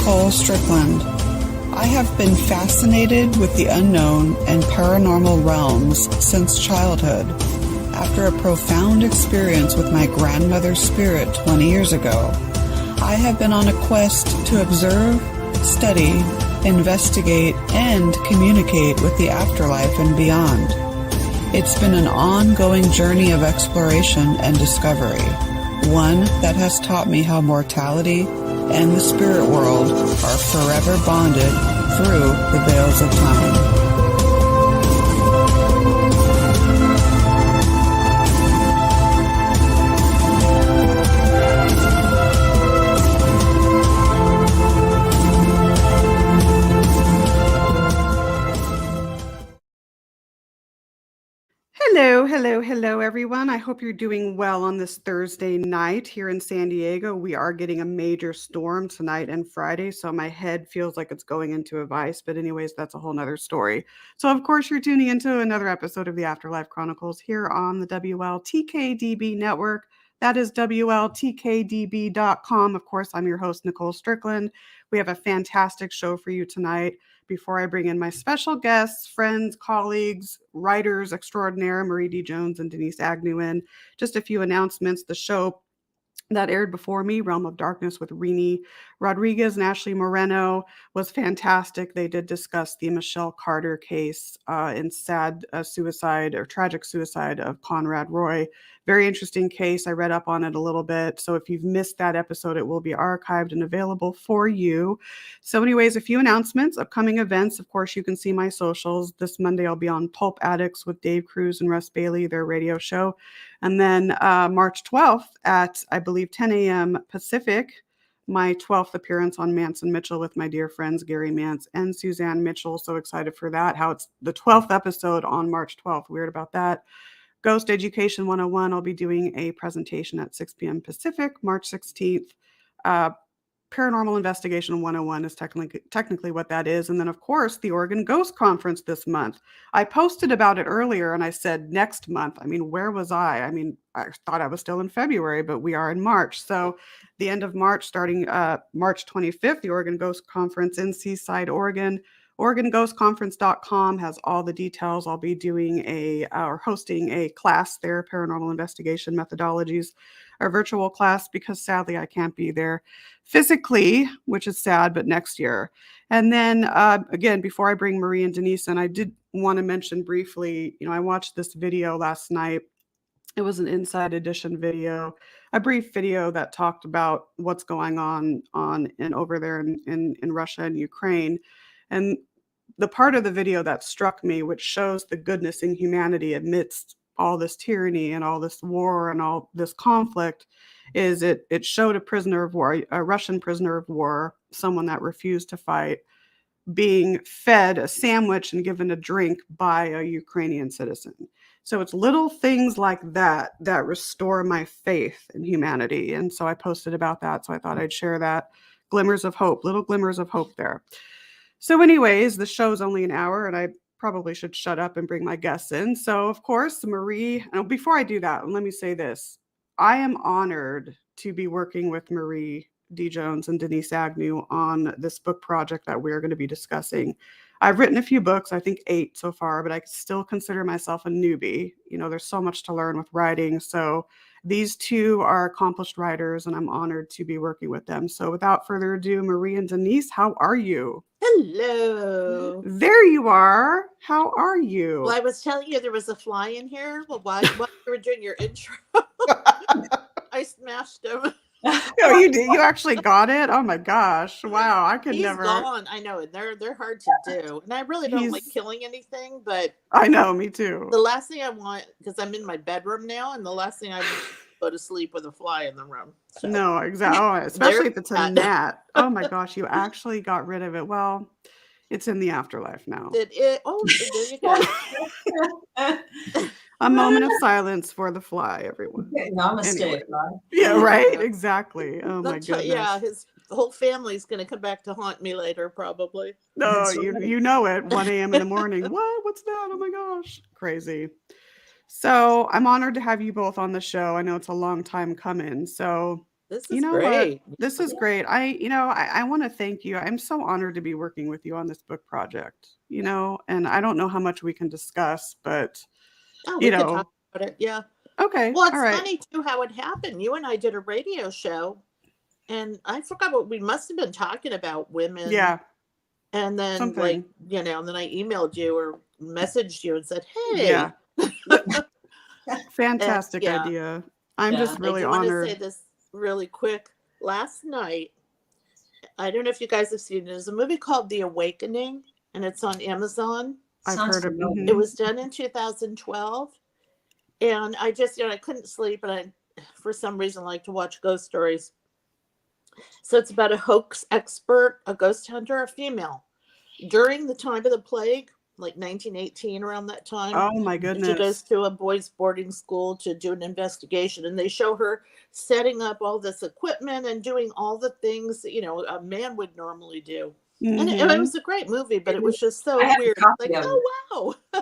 Nicole Strickland. I have been fascinated with the unknown and paranormal realms since childhood. After a profound experience with my grandmother's spirit 20 years ago, I have been on a quest to observe, study, investigate, and communicate with the afterlife and beyond. It's been an ongoing journey of exploration and discovery, one that has taught me how mortality and the spirit world are forever bonded through the veils of time. Hello, everyone. I hope you're doing well on this Thursday night here in San Diego. We are getting a major storm tonight and Friday, so my head feels like it's going into a vice. But anyways, that's a whole nother story. So, of course, you're tuning into another episode of the Afterlife Chronicles here on the WLTK-DB network. That is WLTK-DB.com. Of course, I'm your host, Nicole Strickland. We have a fantastic show for you tonight. Before I bring in my special guests, friends, colleagues, writers extraordinaire, Marie D. Jones and Denise Agnew in, just a few announcements. The show that aired before me, Realm of Darkness with Rini Rodriguez and Ashley Moreno, was fantastic. They did discuss the Michelle Carter case and sad suicide or tragic suicide of Conrad Roy. Very interesting case. I read up on it a little bit. So if you've missed that episode, it will be archived and available for you. So anyways, a few announcements, upcoming events. Of course, you can see my socials. This Monday, I'll be on Pulp Addicts with Dave Cruz and Russ Bailey, their radio show. And then March 12th at, I believe, 10 a.m. Pacific, my 12th appearance on Mance and Mitchell with my dear friends Gary Mance and Suzanne Mitchell. So excited for that. How it's the 12th episode on March 12th. Weird about that. Ghost Education 101. I'll be doing a presentation at 6 p.m. Pacific, March 16th. Paranormal Investigation 101 is technically what that is. And then, of course, the Oregon Ghost Conference this month. I posted about it earlier and I said next month. I mean, where was I? I mean, I thought I was still in February, but we are in March. So the end of March, starting March 25th, the Oregon Ghost Conference in Seaside, Oregon. OregonGhostConference.com has all the details. I'll be doing or hosting a class there, Paranormal Investigation Methodologies, our virtual class, because sadly I can't be there physically, which is sad, but next year. And then again, before I bring Marie and Denise in, I did want to mention briefly, I watched this video last night. It was an Inside Edition video, a brief video that talked about what's going on and over there in Russia and Ukraine. And the part of the video that struck me, which shows the goodness in humanity amidst all this tyranny and all this war and all this conflict, is it showed a prisoner of war, a Russian prisoner of war, someone that refused to fight, being fed a sandwich and given a drink by a Ukrainian citizen. So it's little things like that that restore my faith in humanity. And so I posted about that. So I thought I'd share that. Glimmers of hope, little glimmers of hope there. So anyways, the show's only an hour and I probably should shut up and bring my guests in. So of course, Marie, before I do that, let me say this. I am honored to be working with Marie D. Jones and Denise Agnew on this book project that we're going to be discussing. I've written a few books, I think 8 so far, but I still consider myself a newbie. There's so much to learn with writing. So these two are accomplished writers and I'm honored to be working with them. So without further ado, Marie and Denise, how are you? Hello. There you are. How are you? Well, I was telling you there was a fly in here. Well, while you were doing your intro, I smashed him. Oh, you did? You actually got it? Oh my gosh! Wow, I could never. He's gone. I know, and they're hard to do. And I really don't like killing anything, but I know, me too. The last thing I want, because I'm in my bedroom now, and the last thing I want is to go to sleep with a fly in the room. So. No, exactly. Oh, especially if it's a gnat. Oh my gosh, you actually got rid of it. Well, it's in the afterlife now. Did it? Oh, there you go. A moment of silence for the fly, everyone. Namaste, anyway. Fly. Yeah, right? Exactly. Oh, my goodness. Yeah, his whole family's going to come back to haunt me later, probably. No, you know it. 1 a.m. in the morning. What? What's that? Oh, my gosh. Crazy. So I'm honored to have you both on the show. I know it's a long time coming. So This You is know what? great. This is great. I want to thank you. I'm so honored to be working with you on this book project, and I don't know how much we can discuss, but, Oh, you we could talk know, about it. Yeah. okay. Well, All it's right. funny too how it happened. You and I did a radio show, and I forgot what we must have been talking about women. Yeah. And then, like, Something. and then I emailed you or messaged you and said, Yeah. "Hey," and Fantastic yeah, idea. I'm Yeah. just I really do want to say honored. this really quick. Last night, I don't know if you guys have seen it. There's a movie called The Awakening, and it's on Amazon. I've Sounds heard of. familiar. It was done in 2012, and I just, I couldn't sleep, and I, for some reason, like to watch ghost stories. So it's about a hoax expert, a ghost hunter, a female. During the time of the plague, like 1918, around that time, Oh my she goes goodness. to a boys' boarding school to do an investigation, and they show her setting up all this equipment and doing all the things that a man would normally do. And it Hmm. was a great movie, but it was It- just I so have a weird. copy Like, of it. oh wow,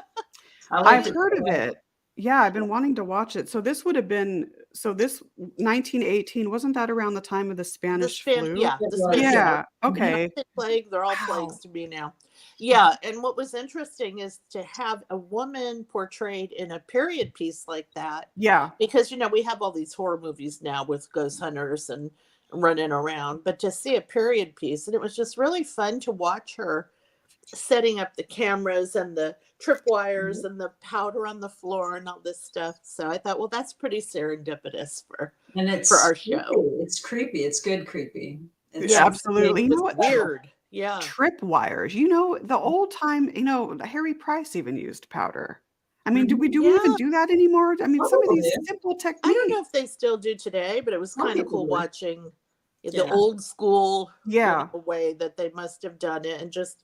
I liked I've it. heard of it. Yeah, I've been wanting to watch it. So this would have been, so this 1918, wasn't that around the time of the Spanish flu? yeah, It the was, Spanish yeah. flu. Yeah. Mhm. Okay. Plague, they're all plagues Wow. to me now. Yeah, and what was interesting is to have a woman portrayed in a period piece like that, Yeah. because we have all these horror movies now with ghost hunters and running around, but to see a period piece, and it was just really fun to watch her setting up the cameras and the tripwires and the powder on the floor and all this stuff. So I thought, well, that's pretty serendipitous And for it's our creepy. show. It's creepy. It's good creepy. It's Yes, Absolutely. it You know was what? weird. Yeah. Tripwires. The old time, Harry Price even used powder. I mean, do we Mhm. do we even Yeah. do that anymore? I mean, Some some of people these do. simple I don't know techniques. if they still do today, but it was Some kind of people cool do. watching the Yeah. old school, Yeah. way that they must have done it, and just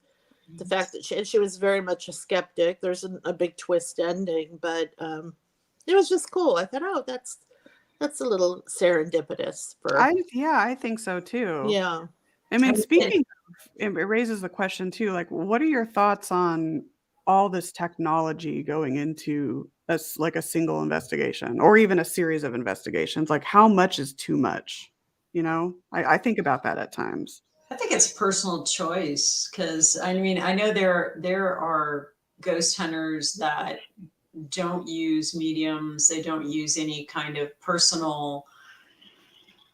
the fact that she was very much a skeptic. There's a big twist ending, but it was just cool. I thought, oh, that's a little serendipitous for I think so too. yeah. I mean, And speaking of, it raises the question too, like, what are your thoughts on all this technology going into like a single investigation or even a series of investigations? Like, how much is too much? I think about that at times. I think it's personal choice because I mean I know there are ghost hunters that don't use mediums. They don't use any kind of personal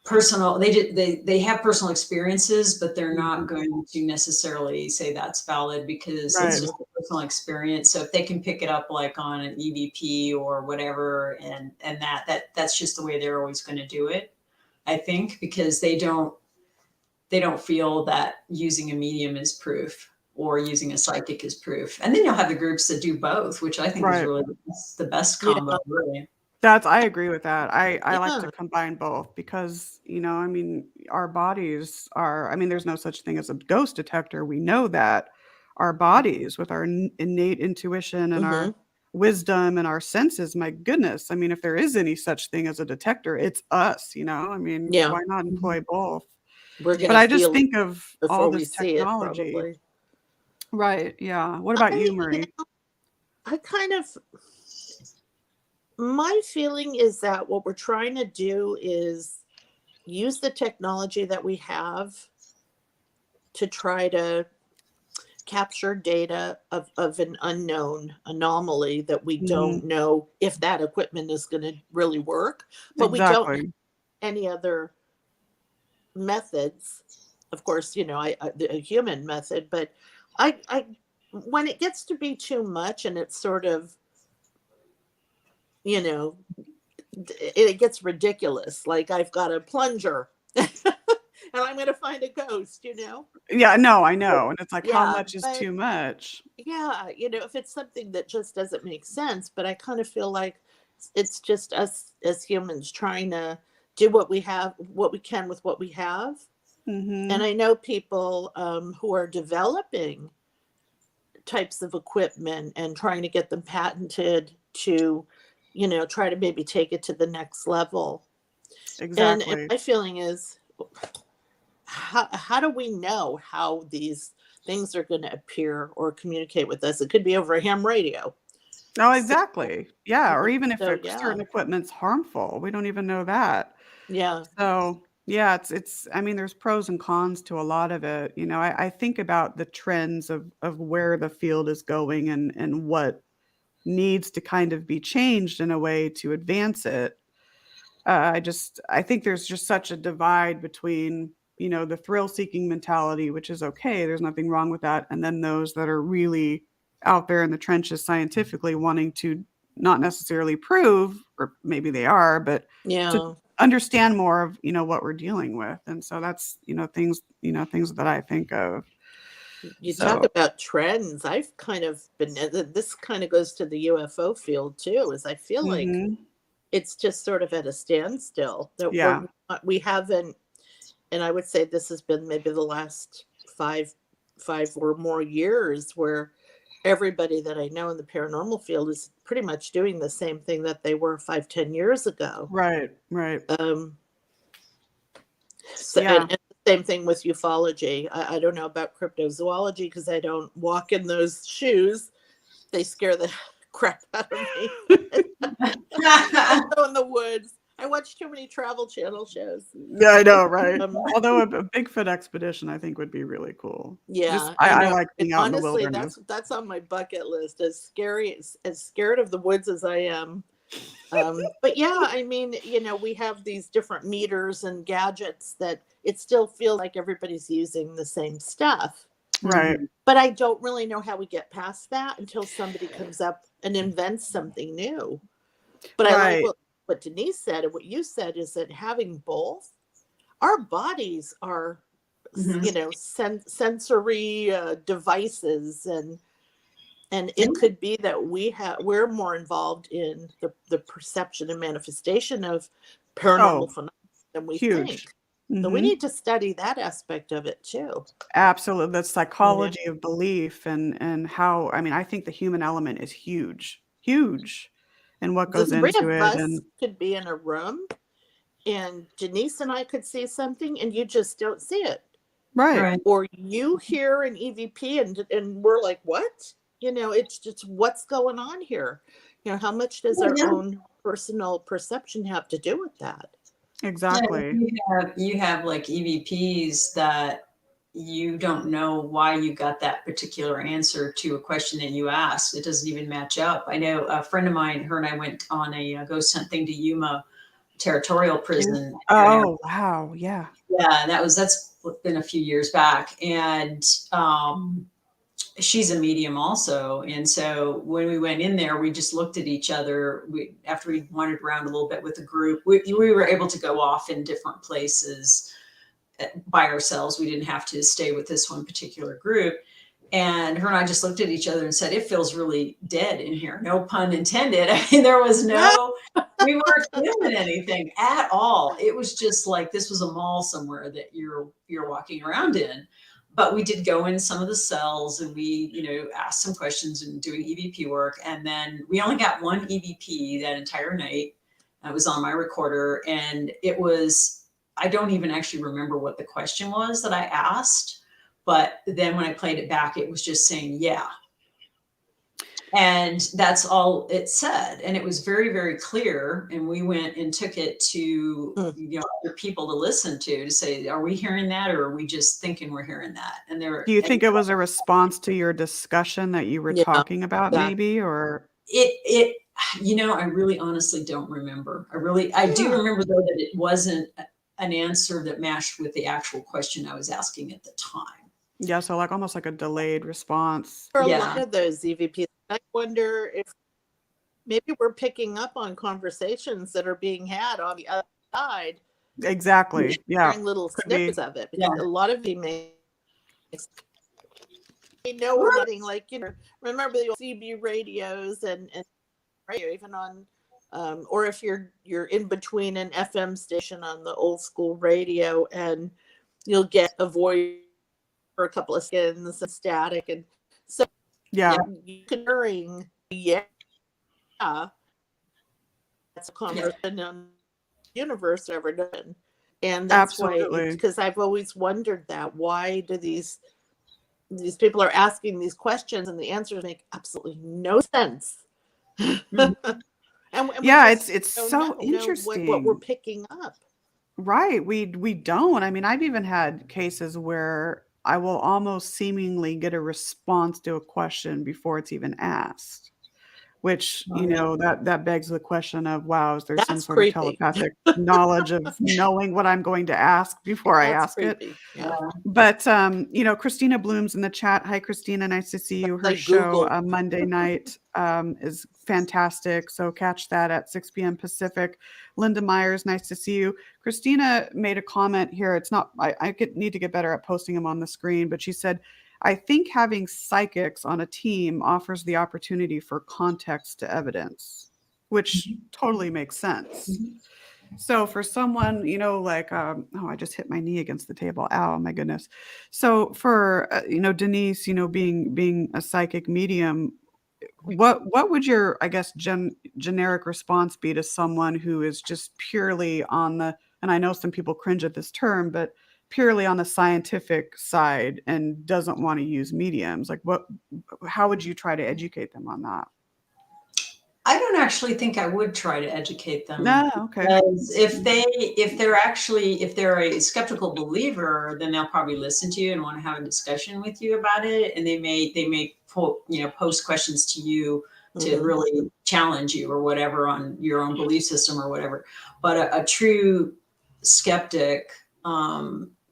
they have personal experiences, but they're not Mhm. going to necessarily say that's valid because it's Right. just a personal experience. So if they can pick it up like on an EVP or whatever, and that's just the way they're always going to do it, I think, because they don't feel that using a medium is proof or using a psychic is proof. And then you'll have the groups that do both, which I think is Right. really the best Yeah. combo, really. I agree with that. I like to Yeah. combine both because, I mean, our bodies are, I mean, there's no such thing as a ghost detector. We know that our bodies with our innate intuition and our Mm-hmm. wisdom and our senses, my goodness. I mean, if there is any such thing as a detector, it's us. I mean, Yeah. why not Mhm. employ both? We're But gonna I just feel it think of all before we this see it, technology. probably. Right. Yeah. What about I you, you know, Marie? I kind of my feeling is that what we're trying to do is use the technology that we have to try to capture data of an unknown anomaly that we Mhm. don't know if that equipment is going to really work, but we don't have Exactly. any other methods. Of course, a human method, but I when it gets to be too much and it's sort of, you know, it gets ridiculous. Like I've got a plunger and I'm going to find a ghost. Yeah, no, I know. And it's like, how Yeah, much is but too much? yeah, if it's something that just doesn't make sense, but I kind of feel like it's just us as humans trying to do what we have, what we can with what we have. And Mhm. I know people who are developing types of equipment and trying to get them patented to, try to maybe take it to the next level. And Exactly. my feeling is, how do we know how these things are going to appear or communicate with us? It could be over a ham radio. Oh, So, exactly. Yeah, or even if so a yeah, certain equipment's harmful, we don't even know that. yeah. So, Yeah, I mean, there's pros and cons to a lot of it. You know, I think about the trends of where the field is going and what needs to kind of be changed in a way to advance it. I think there's just such a divide between, you know, the thrill seeking mentality, which is okay, there's nothing wrong with that, and then those that are really out there in the trenches scientifically wanting to not necessarily prove, or maybe they are, but to Yeah. understand more of, you know, what we're dealing with. And so that's, things that I think of. You talk So, about trends. I've kind of been, this kind of goes to the UFO field too, is I feel like mhm, it's just sort of at a standstill that yeah, we haven't, and I would say this has been maybe the last five or more years where everybody that I know in the paranormal field is pretty much doing the same thing that they were 5, 10 years ago. right, right. Um, so, Yeah. and the same thing with ufology. I don't know about cryptozoology because I don't walk in those shoes. They scare the crap out of me. I go in the woods. I watch too many Travel Channel shows. Yeah, I know, right? Um, Although a Bigfoot expedition, I think, would be really cool. Just yeah, I I know. like And being out in the honestly, wilderness. that's on my bucket list. As scary as scared of the woods as I am. But yeah, I mean, we have these different meters and gadgets that it still feels like everybody's using the same stuff. Right, But I don't really know how we get past that until somebody comes up and invents something new. But I like right. what Denise said and what you said is that having both, our bodies are, Mhm. sensory devices, and it could be that we're more involved in the perception and manifestation of paranormal Oh, phenomena than we huge. think. So we Mhm. need to study that aspect of it too. Absolutely, the You know, psychology of belief and how, I mean, I think the human element is huge, huge, and what the goes three into of it us and could be in a room, and Denise and I could see something, and you just don't see it, right. Right. or you hear an EVP, and we're like, what? It's just what's going on here. How much does Well, our yeah. own personal perception have to do with that? Yeah, Exactly. you have like EVPs that you don't know why you got that particular answer to a question that you asked. It doesn't even match up. I know a friend of mine, her and I went on a ghost hunt thing to Yuma Territorial Prison here in Arizona. Oh, wow, yeah. Yeah, that's been a few years back, and she's a medium also. And so when we went in there, we just looked at each other. After we wandered around a little bit with the group, we were able to go off in different places by ourselves. We didn't have to stay with this one particular group. And her and I just looked at each other and said, "It feels really dead in here." No pun intended. I mean, there was we weren't feeling anything at all. It was just like this was a mall somewhere that you're walking around in. But we did go in some of the cells and we, asked some questions and doing EVP work. And then we only got one EVP that entire night. That was on my recorder. And I don't even actually remember what the question was that I asked. But then when I played it back, it was just saying, yeah. And that's all it said. And it was very, very clear. And we went and took it to, Hmm. other people to listen to say, are we hearing that? Or are we just thinking we're hearing that? And they Do were, you and think it was a response to your discussion that you were Yeah, talking about exactly. maybe, or it, I really honestly don't remember. I do Yeah. remember though that it wasn't an answer that matched with the actual question I was asking at the time. yeah, so like almost like a delayed response. For a lot Yeah. of those EVPs, I wonder if maybe we're picking up on conversations that are being had on the other side, Exactly. Yeah. hearing little Could snippets be. of it, Yeah. because a lot of emails, we know we're not like, remember the old CB radios and radio, even on, or if you're in between an FM station on the old school radio, and you'll get a voice for a couple of seconds and static, and so Yeah. Yeah, you can hearing, yeah, that's a Yeah. conversation on the universe ever done. And that's why it's absolutely. because I've always wondered that why do these people are asking these questions and the answers make absolutely no sense. Mhm. And we Yeah, just it's don't so know what we're interesting. picking up. Right. We don't. I mean, I've even had cases where I will almost seemingly get a response to a question before it's even asked, which, Oh, yeah. that begs the question of, wow, is there some That's sort of creepy. telepathic knowledge of knowing what I'm going to ask before I That's ask it? creepy. Yeah. Yeah. But, Christina Bloom's in the chat. Hi, Christina. Nice to see you. Her Like show, Google. Monday night, is fantastic. So catch that at 6 p.m. Pacific. Linda Myers, nice to see you. Christina made a comment here. It's not, need to get better at posting them on the screen, but she said, I think having psychics on a team offers the opportunity for context to evidence, which totally makes sense. Mhm. So for someone, like, oh, I just hit my knee against the table. Ow, my goodness. So for, Denise, being a psychic medium, what would your, I guess, generic response be to someone who is just purely on the, and I know some people cringe at this term, but purely on the scientific side and doesn't want to use mediums? Like how would you try to educate them on that? I don't actually think I would try to educate them. No, okay. Because if they're a skeptical believer, then they'll probably listen to you and want to have a discussion with you about it, and they may post questions to you to Mhm. really challenge you or whatever on your own belief system or whatever. But a true skeptic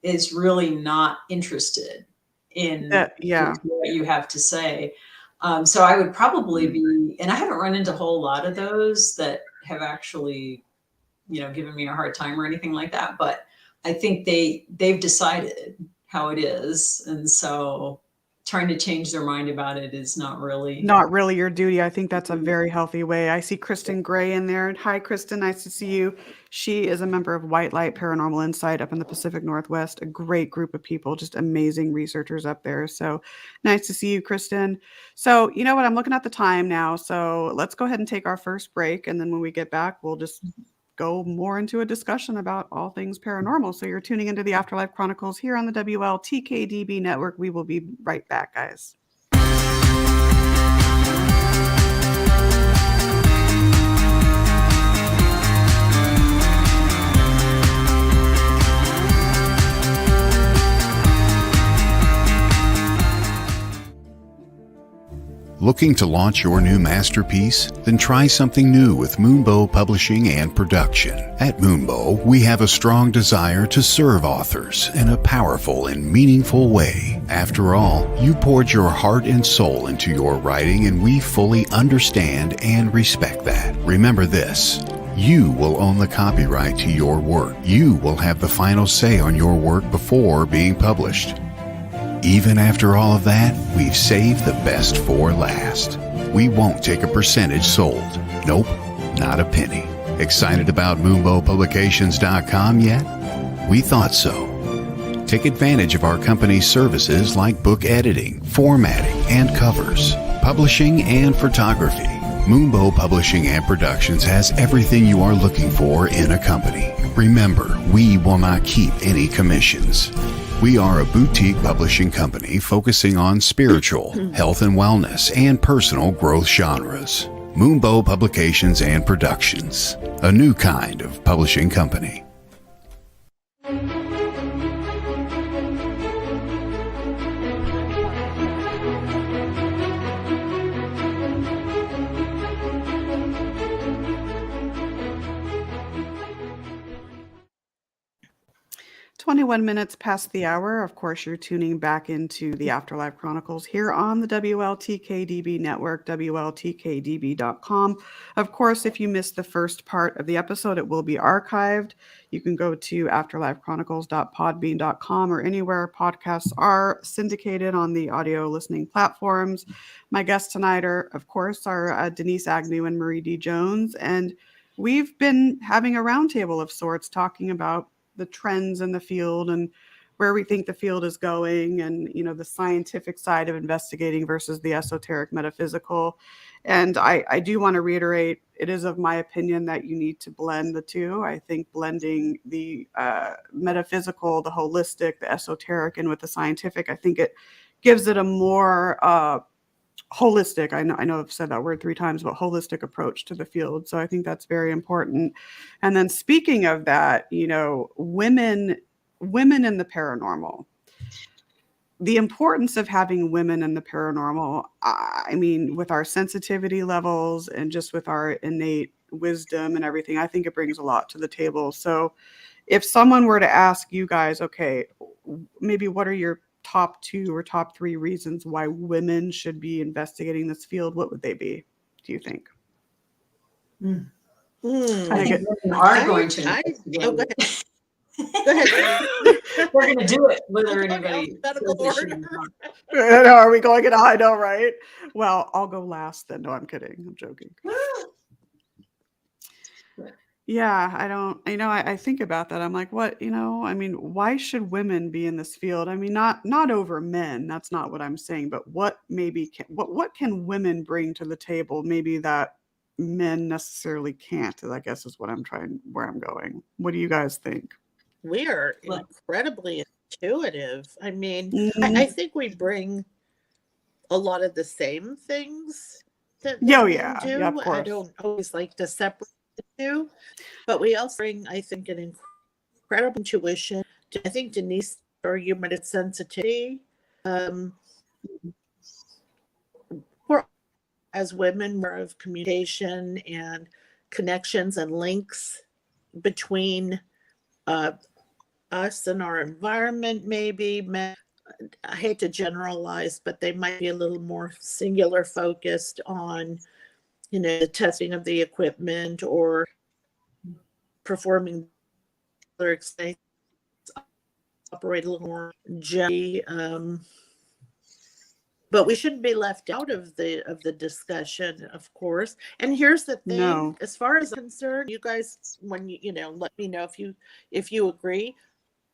is really not interested in Yeah. what you have to say. So I would probably be, and I haven't run into a whole lot of those that have actually, given me a hard time or anything like that. But I think they've decided how it is, and so trying to change their mind about it is not really. Not really your duty. I think that's a very healthy way. I see Kristen Gray in there. Hi, Kristen. Nice to see you. She is a member of White Light Paranormal Insight up in the Pacific Northwest. A great group of people, just amazing researchers up there. So nice to see you, Kristen. So, you know what? I'm looking at the time now. So let's go ahead and take our first break. And then when we get back, we'll just go more into a discussion about all things paranormal. So you're tuning into the Afterlife Chronicles here on the WLTK-DB network. We will be right back, guys. Looking to launch your new masterpiece? Then try something new with Moonbow Publishing and Production. At Moonbow, we have a strong desire to serve authors in a powerful and meaningful way. After all, you poured your heart and soul into your writing, and we fully understand and respect that. Remember this: you will own the copyright to your work. You will have the final say on your work before being published. Even after all of that, we've saved the best for last. We won't take a percentage sold. Nope, not a penny. Excited about MoonbowPublications.com yet? We thought so. Take advantage of our company's services like book editing, formatting, and covers, publishing, and photography. Moonbow Publishing and Productions has everything you are looking for in a company. Remember, we will not keep any commissions. We are a boutique publishing company focusing on spiritual, health and wellness, and personal growth genres. Moonbow Publications and Productions, a new kind of publishing company. Minutes past the hour. Of course, you're tuning back into the Afterlife Chronicles here on the WLTK-DB network, WLTK-DB.com. Of course, if you missed the first part of the episode, it will be archived. You can go to afterlifechronicles.podbean.com or anywhere podcasts are syndicated on the audio listening platforms. My guests tonight are, of course, Denise Agnew and Marie D. Jones, and we've been having a roundtable of sorts talking about the trends in the field and where we think the field is going, and the scientific side of investigating versus the esoteric metaphysical. And I do want to reiterate, it is of my opinion that you need to blend the two. I think blending the metaphysical, the holistic, the esoteric, and with the scientific, I think it gives it a more holistic, I know I've said that word 3 times, but holistic approach to the field. So I think that's very important. And then speaking of that, women in the paranormal, the importance of having women in the paranormal, I mean, with our sensitivity levels and just with our innate wisdom and everything, I think it brings a lot to the table. So if someone were to ask you guys, okay, maybe what are your top 2 or top 3 reasons why women should be investigating this field, what would they be, do you think? Mm. Hmm. I Like think it, women are going to Oh, go investigate ahead. it. Go ahead, Denise. They're going to do it, whether We'll go in anybody alphabetical says they should order. or not. are we going in? I know, right? Well, I'll go last then. No, I'm kidding. I'm joking. Yeah, I don't, I think about that. I'm like, what, I mean, why should women be in this field? I mean, not over men. That's not what I'm saying, but what maybe what can women bring to the table? Maybe that men necessarily can't, I guess is where I'm going. What do you guys think? We are Well, incredibly intuitive. I mean, Mhm. I think we bring a lot of the same things that Oh men yeah. Yeah, of do. I course. don't always like to separate the two, but we also bring, I think, an incredible intuition. I think Denise argument is sensitivity. Um, we're as women more of communication and connections and links between uh, us and our environment. Maybe men, I hate to generalize, but they might be a little more singular focused on the testing of the equipment or performing their expense, operate a little more generally. But we shouldn't be left out of the discussion, of course. And here's the thing: No. as far as I'm concerned, you guys, when let me know if you agree.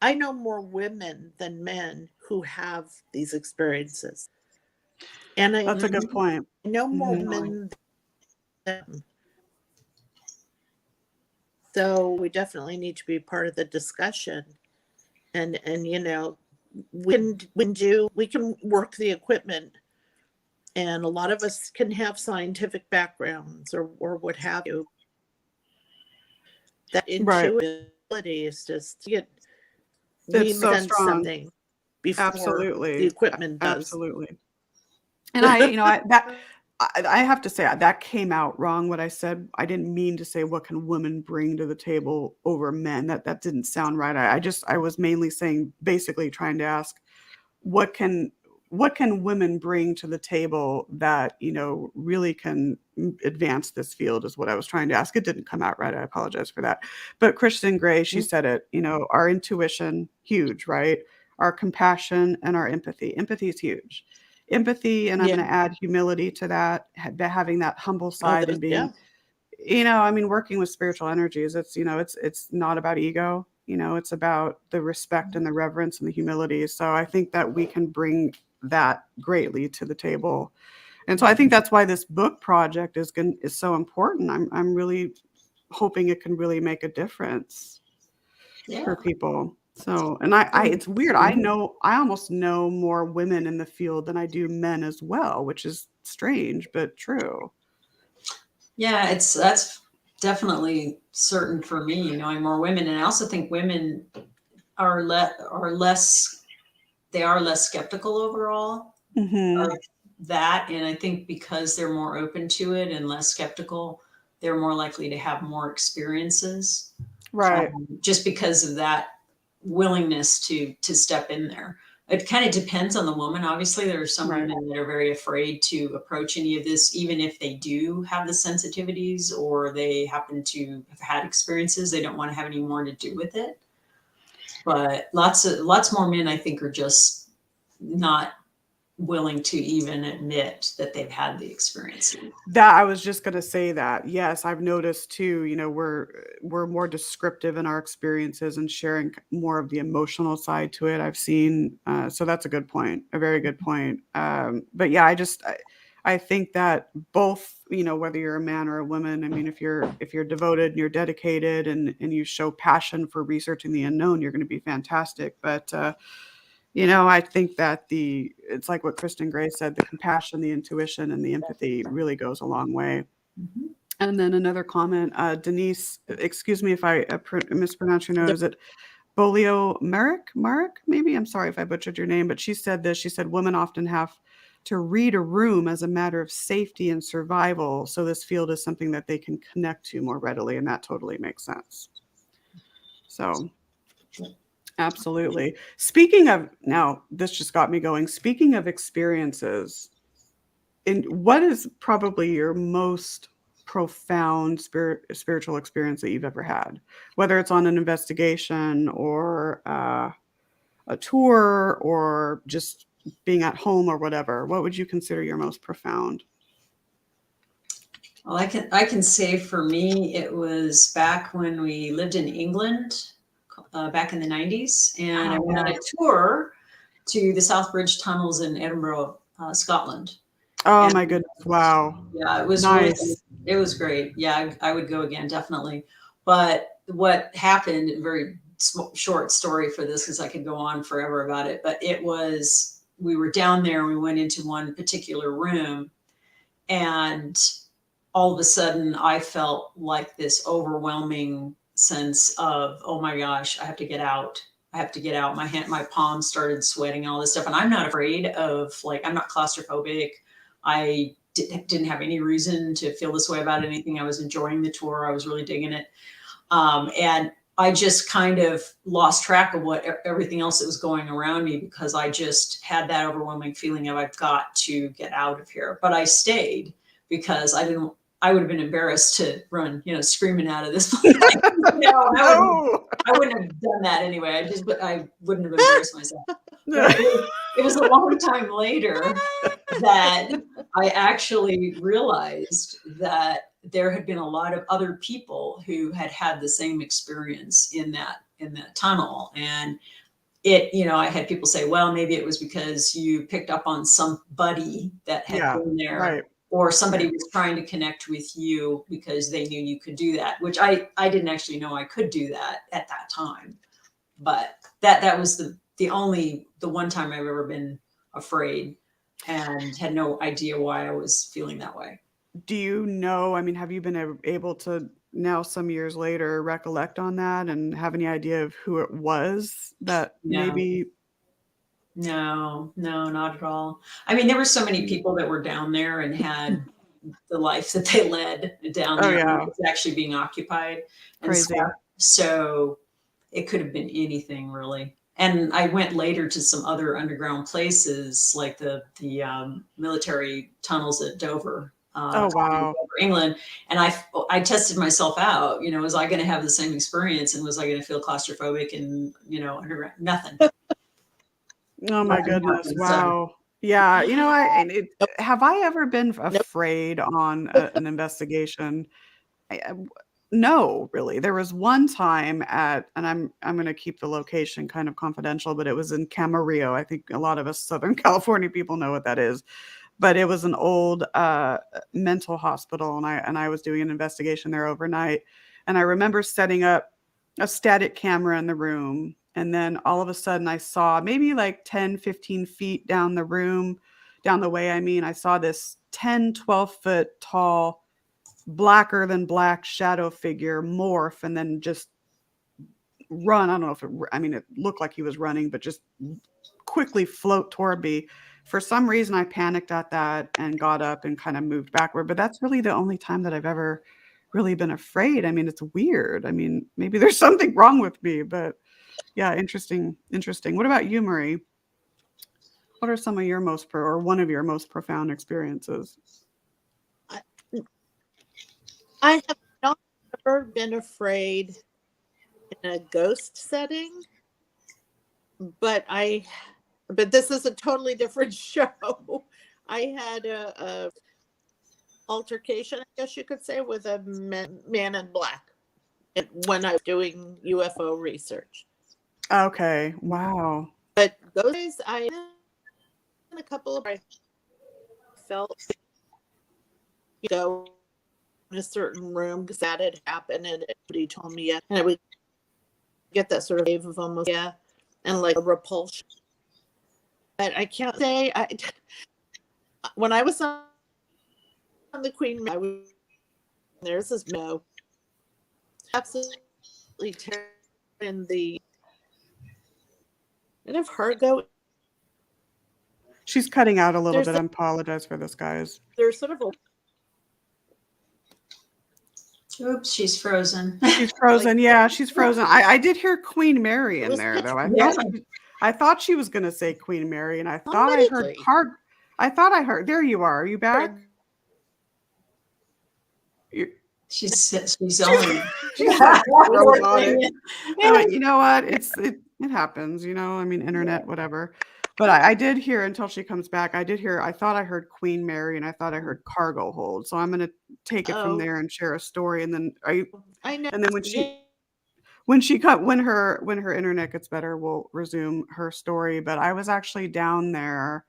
I know more women than men who have these experiences, and I That's a good point. know more Mhm. women than men. So we definitely need to be part of the discussion. And we can work the equipment, and a lot of us can have scientific backgrounds or what have you. That Right. intuitivity is just we It's may so sense strong. something before the Absolutely. equipment does. Absolutely. And I have to say that came out wrong what I said. I didn't mean to say what can women bring to the table over men. That didn't sound right. I was mainly saying, basically trying to ask what can women bring to the table that, really can advance this field, is what I was trying to ask. It didn't come out right. I apologize for that. But Kristen Gray, she said it, our intuition, huge, right? Our compassion and our empathy. Empathy is huge. Empathy, and I'm Yeah. going to add humility to that, having that humble Oh, side and yeah. being, I mean, working with spiritual energies, it's not about ego, it's about the respect and the reverence and the humility. So I think that we can bring that greatly to the table. And so I think that's why this book project is so important. I'm really hoping it can really make a difference yeah. for people. So, and it's weird. I almost know more women in the field than I do men as well, which is strange, but true. Yeah, that's definitely certain for me, knowing more women. And I also think women are less they are less skeptical overall Hmm. of that. And I think because they're more open to it and less skeptical, they're more likely to have more experiences. Right. Just because of that willingness to step in there. It kind of depends on the woman. Obviously, there are some Right. women that are very afraid to approach any of this, even if they do have the sensitivities or they happen to have had experiences. They don't want to have any more to do with it. But lots more men, I think, are just not willing to even admit that they've had the experiences. That I was just gonna say that. Yes, I've noticed too, we're more descriptive in our experiences and sharing more of the emotional side to it. I've seen, so that's a good point, a very good point. But yeah, I think that both, whether you're a man or a woman, I mean, if you're devoted and you're dedicated and you show passion for researching the unknown, you're going to be fantastic. But I think that it's like what Kristen Gray said, the compassion, the intuition, and the empathy really goes a long way. Mhm. And then another comment, Denise, excuse me if I mispronounce your name, is it Bolio Marek, maybe? I'm sorry if I butchered your name, but she said this. She said, women often have to read a room as a matter of safety and survival. So this field is something that they can connect to more readily. And that totally makes sense. So absolutely. Speaking of, now this just got me going. Speaking of experiences, what is probably your most profound spiritual experience that you've ever had, whether it's on an investigation or a tour or just being at home or whatever? What would you consider your most profound? Well, I can say for me, it was back when we lived in England, back in the 90s, and I Oh, went on yeah. a tour to the South Bridge tunnels in Edinburgh, Scotland. Oh And my goodness. Wow. yeah, it was really, Nice. it was great. Yeah, I would go again, definitely. But what happened, a very short story for this, because I could go on forever about it, but it was, we were down there and we went into one particular room, and all of a sudden I felt like this overwhelming sense of, oh my gosh, I have to get out. I have to get out. My palms started sweating, all this stuff. And I'm not afraid of, like, I'm not claustrophobic. I didn't have any reason to feel this way about anything. I was enjoying the tour. I was really digging it. And I just kind of lost track of everything else that was going around me, because I just had that overwhelming feeling of, I've got to get out of here. But I stayed because I would have been embarrassed to run, screaming out of this place. No. I wouldn't have done that anyway. I wouldn't have embarrassed myself. But it was a long time later that I actually realized that there had been a lot of other people who had had the same experience in that tunnel. And I had people say, well, maybe it was because you picked up on somebody that had Yeah. been there, Right. or somebody Right. was trying to connect with you because they knew you could do that, which I didn't actually know I could do that at that time. But that was the one time I've ever been afraid and had no idea why I was feeling that way. Do you know, I mean, have you been able to now some years later recollect on that and have any idea of who it was that No, maybe? no, not at all. I mean, there were so many people that were down there and had the life that they led down Oh there. yeah. It was actually being occupied and Crazy. stuff. So it could have been anything really. And I went later to some other underground places, like the military tunnels at Dover, Oh wow. Dover, England. And I tested myself out. Was I going to have the same experience, and was I going to feel claustrophobic and underground? Nothing. Oh my Nothing goodness. happened. So Wow. Yeah, have I ever been afraid on an investigation? I no, really. There was one time and I'm gonna keep the location kind of confidential, but it was in Camarillo. I think a lot of us Southern California people know what that is. But it was an old mental hospital, and I was doing an investigation there overnight. And I remember setting up a static camera in the room. And then all of a sudden I saw maybe like 10, 15 feet down the room, down the way, I saw this 10, 12-foot tall, blacker than black shadow figure morph and then just run. I don't know if it looked like he was running, but just quickly float toward me. For some reason, I panicked at that and got up and kind of moved backward. But that's really the only time that I've ever really been afraid. It's weird. Maybe there's something wrong with me, but yeah, interesting. Interesting. What about you, Marie? What are some of your or one of your most profound experiences? I have not ever been afraid in a ghost setting, but this is a totally different show. I had a altercation, I guess you could say, with a man in black when I was doing UFO research. Okay. Wow. But those days, I in a couple of, I felt go in a certain room because that had happened, and nobody told me yet, and I would get that sort of wave of almost, yeah, and like a repulsion. but I can't say when I was on the Queen, I was there's this no absolutely terrible in the and I've heard go. She's cutting out a little There's bit. I apologize for this, guys. there's sort of a Oops, she's frozen. She's frozen. Yeah, she's frozen. I did hear Queen Mary in was there though. Yeah. I thought she was going to say Queen Mary, and I thought I Somebody heard agree. I thought I heard. There you are. Are you back? She's only. She's like robotic. You know what? It happens. You know, I mean, internet, whatever. But I did hear until she comes back. I did hear. I thought I heard Queen Mary, and I thought I heard cargo hold. So I'm going to take it from Oh. there and share a story. And then are you? I know. And then when her internet gets better, we'll resume her story. But I was actually down there.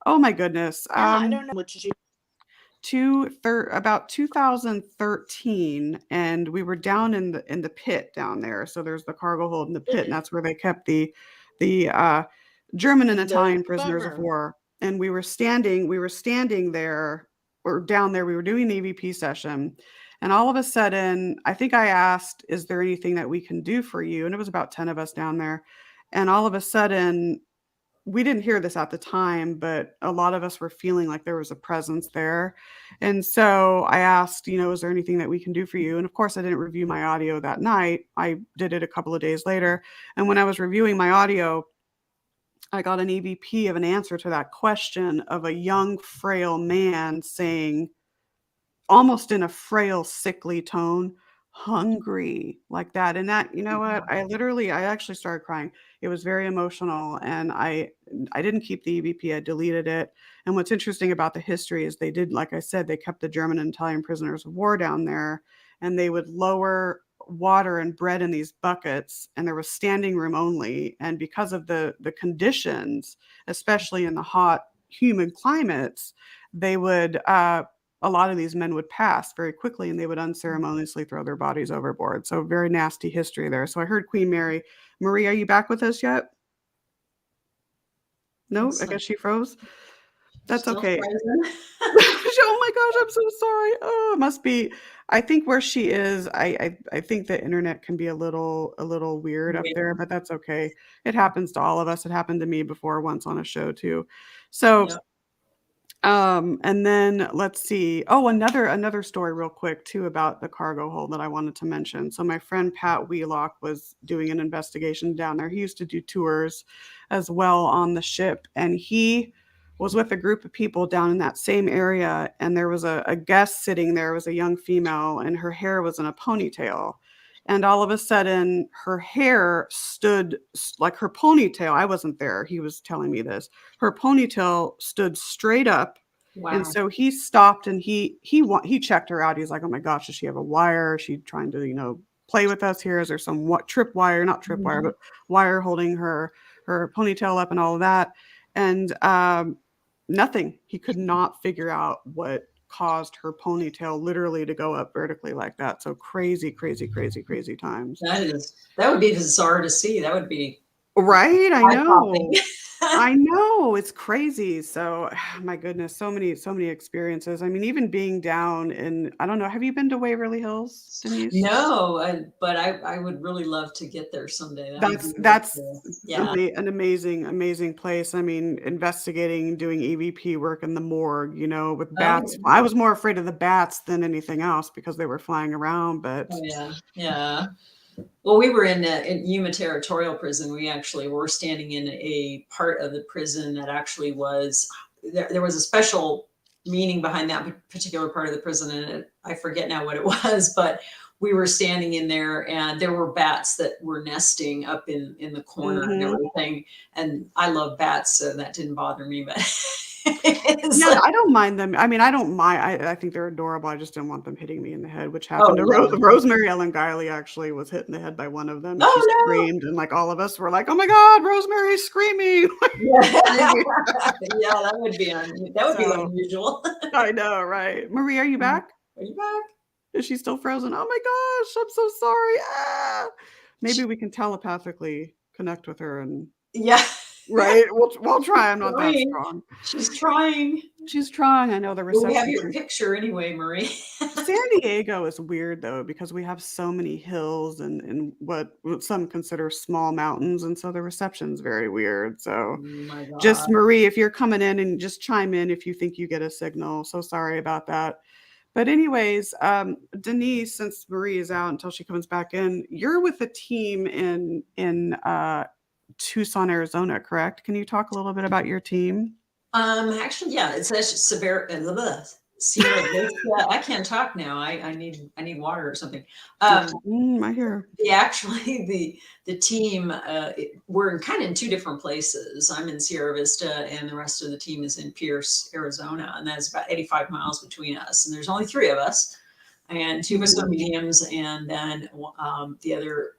Oh my goodness. Yeah, I don't know what you About 2013, and we were down in the pit down there. So there's the cargo hold in the pit, and that's where they kept the German and Italian prisoners of bummer. war. And we were standing there or down there. We were doing the EVP session, and all of a sudden, I think I asked, "Is there anything that we can do for you?" And it was about 10 of us down there, and all of a sudden, we didn't hear this at the time, but a lot of us were feeling like there was a presence there. And so I asked, is there anything that we can do for you? And of course, I didn't review my audio that night. I did it a couple of days later. And when I was reviewing my audio, I got an EVP of an answer to that question of a young, frail man saying, almost in a frail, sickly tone, hungry, like that. And that, you know what? I actually started crying. It was very emotional, and I didn't keep the EVP. I deleted it. And what's interesting about the history is they did, like I said, they kept the German and Italian prisoners of war down there, and they would lower water and bread in these buckets, and there was standing room only. And because of the conditions, especially in the hot, humid climates, they would a lot of these men would pass very quickly, and they would unceremoniously throw their bodies overboard. So very nasty history there. So I heard Queen Mary. Marie, are you back with us yet? No, I guess she froze. That's Still okay. frozen. Oh my gosh, I'm so sorry. Oh, it must be. I think where she is, I think the internet can be a little weird up there, but that's okay. It happens to all of us. It happened to me before once on a show too. So Yeah. And then let's see. Oh, another story real quick too about the cargo hold that I wanted to mention. So my friend Pat Wheelock was doing an investigation down there. He used to do tours as well on the ship, and he was with a group of people down in that same area, and there was a guest sitting there. It was a young female, and her hair was in a ponytail. And all of a sudden, her hair stood like her ponytail. I wasn't there. He was telling me this. Her ponytail stood straight up. Wow. And so he stopped and he checked her out. He's like, "Oh my gosh, does she have a wire? Is she trying to, play with us here? Is there some trip wire, not trip wire, but wire holding her ponytail up and all of that?" And nothing. He could not figure out what caused her ponytail literally to go up vertically like that. So crazy, crazy, crazy, crazy times. That would be bizarre to see. That would be right. I know. eye-popping. I know, it's crazy. So my goodness, so many experiences. I mean, even being down in, I don't know, have you been to Waverly Hills, Denise? No, but I would really love to get there someday. That's yeah. an amazing place. I mean, investigating, doing EVP work in the morgue, with bats. Oh. I was more afraid of the bats than anything else because they were flying around, but Oh, yeah. Well, we were in Yuma Territorial Prison. We actually were standing in a part of the prison that actually was, there was a special meaning behind that particular part of the prison. And I forget now what it was, but we were standing in there and there were bats that were nesting up in the corner and everything. And I love bats, so that didn't bother me, but yeah, I don't mind them. I mean, I don't mind. I think they're adorable. I just didn't want them hitting me in the head, which happened to Rosemary Ellen Guiley. Actually, was hit in the head by one of them. She screamed, and like all of us were like, "Oh my God, Rosemary's screaming!" Yeah, that would be unusual. I know, right? Marie, are you back? Are you back? Is she still frozen? Oh my gosh, I'm so sorry. Maybe we can telepathically connect with her and. Yeah. Right? We'll try. I'm not that Trying. strong. She's trying. She's trying. I know the Well, we have reception your picture anyway, Marie. San Diego is weird though because we have so many hills and what some consider small mountains, and so the reception's very weird. Oh So my just God. Marie, if you're coming in and just chime in if you think you get a signal. So sorry about that. But anyways, Denise, since Marie is out until she comes back in, you're with a team in Tucson, Arizona, correct? Can you talk a little bit about your team? Actually, yeah, it's actually severe. Sierra Vista. I can't talk now. I need water or something. I hear. Actually, the team, we're kind of in two different places. I'm in Sierra Vista, and the rest of the team is in Pierce, Arizona, and that's about 85 miles between us. And there's only three of us, and two of us are mediums, and then the other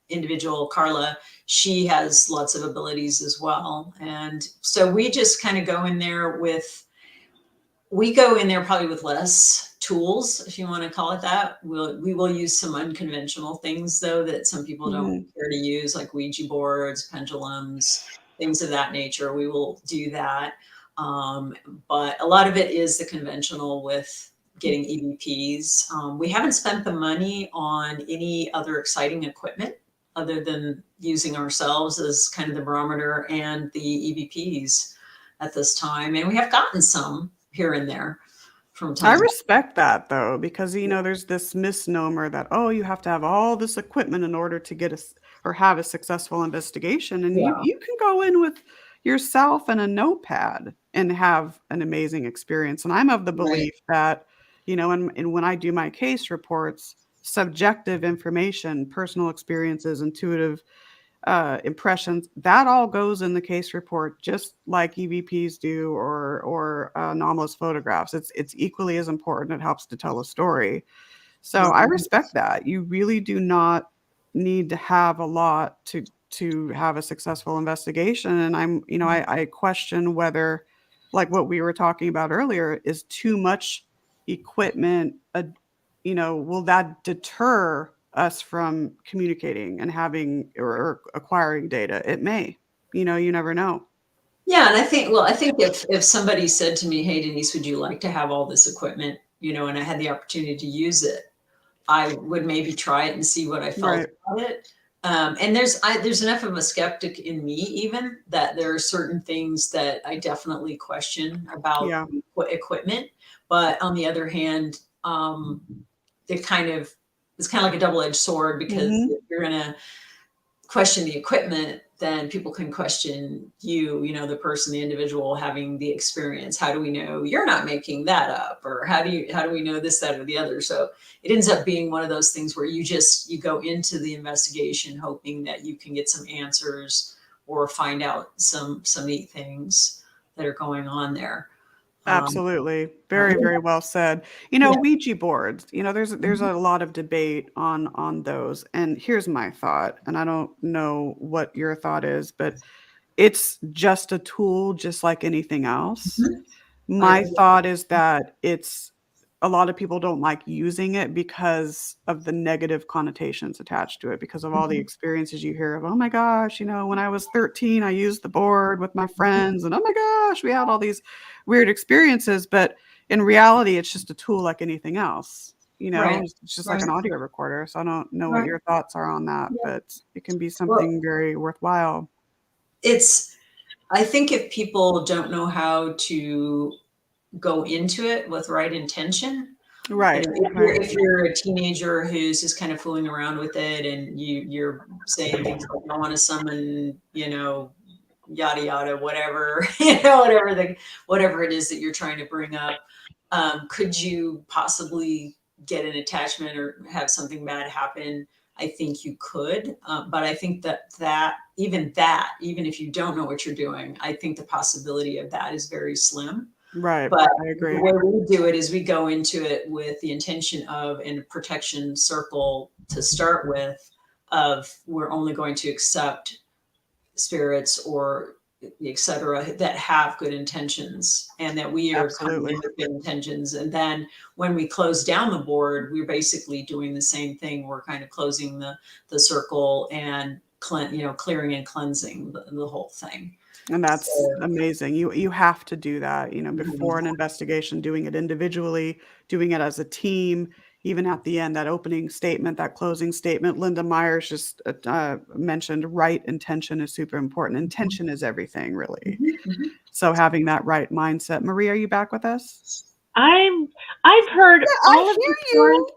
individual, Carla, she has lots of abilities as well. And so we just kind of go in there probably with less tools, if you want to call it that. We will use some unconventional things though that some people don't care to use, like Ouija boards, pendulums, things of that nature. We will do that. But a lot of it is the conventional with getting EVPs. We haven't spent the money on any other exciting equipment other than using ourselves as kind of the barometer and the EVPs at this time. And we have gotten some here and there from time I to time. respect that though, because there's this misnomer that, oh, you have to have all this equipment in order to get or have a successful investigation. And Yeah. you can go in with yourself and a notepad and have an amazing experience. And I'm of the belief that, and when I do my case reports, subjective information, personal experiences, intuitive impressions, that all goes in the case report, just like EVPs do or anomalous photographs. It's equally as important. It helps to tell a story. So I respect that. You really do not need to have a lot to have a successful investigation. And I question whether, like what we were talking about earlier, is too much equipment, will that deter us from communicating and having or acquiring data? It may. You never know. Yeah, and I think if somebody said to me, "Hey, Denise, would you like to have all this equipment?" And I had the opportunity to use it, I would maybe try it and see what I felt Right. about it. And there's enough of a skeptic in me, even, that there are certain things that I definitely question about Yeah. equipment. But on the other hand, it's kind of like a double-edged sword, because Mhm. if you're gonna question the equipment, then people can question you, the person, the individual having the experience. How do we know you're not making that up? Or how do we know this, that, or the other? So it ends up being one of those things where you go into the investigation hoping that you can get some answers or find out some neat things that are going on there. Absolutely. Very, very well said. Yeah. Ouija boards, there's a lot of debate on those. And here's my thought, and I don't know what your thought is, but it's just a tool just like anything else. Mhm. I My agree. thought is that it's a lot of people don't like using it because of the negative connotations attached to it, because of all the Mhm. experiences you hear of, oh my gosh, when I was 13, I used the board with my friends, and oh my gosh, we had all these weird experiences. But in reality, it's just a tool like anything else. Right. It's just like Right. an audio recorder. So I don't know what Right. your thoughts are on that, Yeah. but it can be Well, something very worthwhile. I think if people don't know how to go into it with right intention, Right. I if agree. you're a teenager who's just kind of fooling around with it, and you're saying things like, "I want to summon," yada yada, whatever, whatever it is that you're trying to bring up, could you possibly get an attachment or have something bad happen? I think you could, but I think that even if you don't know what you're doing, I think the possibility of that is very slim. Right. But I the agree. way we do it is we go into it with the intention of, in a protection circle to start with, of we're only going to accept spirits or et cetera that have good intentions, and that we are coming in Absolutely. with good intentions. And then when we close down the board, we're basically doing the same thing. We're kind of closing the circle and clearing and cleansing the whole thing. And that's So, amazing. You have to do that, before an mhm. investigation, doing it individually, doing it as a team, even at the end, that opening statement, that closing statement. Linda Myers just mentioned right intention is super important. Intention is everything, really. Mhm, mhm. So having that right mindset. Marie, are you back with us? I've heard Yeah, all I of the hear stories. you.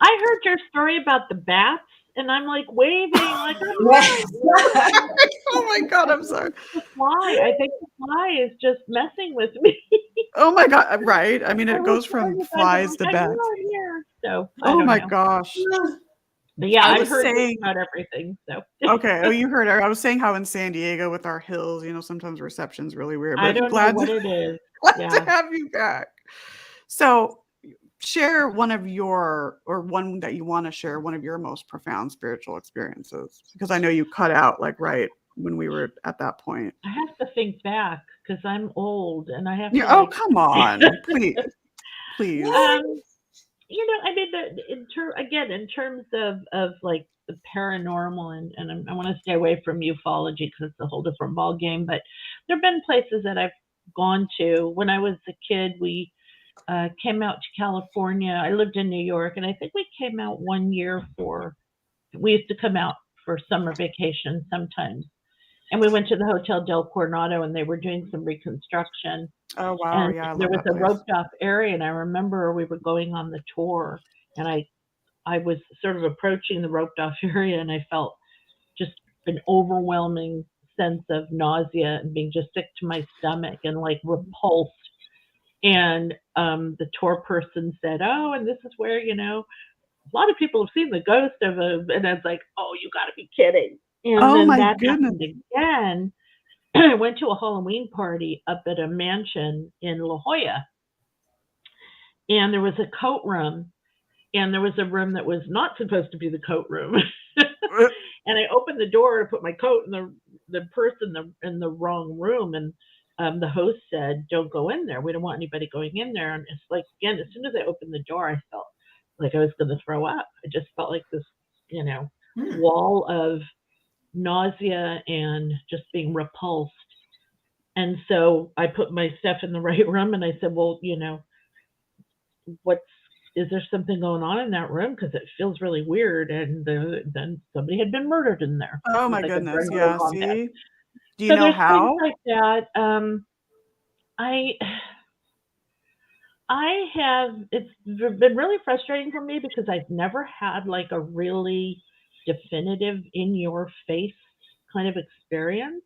I heard your story about the bats, and I'm like waving, like I'm Yeah. here. Oh my God, I'm I sorry. think the fly. I think the fly is just messing with me. Oh my God, right. I mean, I it was goes telling from you guys, I'm flies like, to I know bats. I'm here. So I Oh don't my know. gosh. But yeah, I I've was heard just saying, about everything. So okay. Oh, you heard her. I was saying how in San Diego with our hills, sometimes reception's really weird, I but don't know what it is. glad to Yeah. have you back. So share one that you want to share, one of your most profound spiritual experiences, because I know you cut out like right when we were at that point. I have to think back because I'm old and I have Yeah. to Oh, like come on. Please. Please. I mean, in terms of like the paranormal, and I want to stay away from ufology because it's a whole different ball game. But there have been places that I've gone to. When I was a kid, we came out to California. I lived in New York, and I think we came out one year we used to come out for summer vacation sometimes. And we went to the Hotel Del Coronado, and they were doing some reconstruction. Oh, wow. And Yeah, I there love was that a place. roped off area, and I remember we were going on the tour, and I was sort of approaching the roped off area, and I felt just an overwhelming sense of nausea and being just sick to my stomach and like repulsed. And the tour person said, "Oh, and this is where a lot of people have seen the ghost of a," and I was like, "Oh, you got to be kidding!" And Oh then my that goodness. happened again. I went to a Halloween party up at a mansion in La Jolla, and there was a coat room, and there was a room that was not supposed to be the coat room. And I opened the door to put my coat, and the person in the wrong room, and the host said, "Don't go in there. We don't want anybody going in there." And it's like, again, as soon as I opened the door, I felt like I was going to throw up. I just felt like this, wall of nausea and just being repulsed. And so I put my stuff in the right room, and I said, "Well, what's is there something going on in that room? Because it feels really weird." And then somebody had been murdered in there. Oh It was my like a goodness. drug Yeah. on death. See, do you So know there's things how? like that. I I have it's been really frustrating for me because I've never had like a really definitive in your face kind of experience.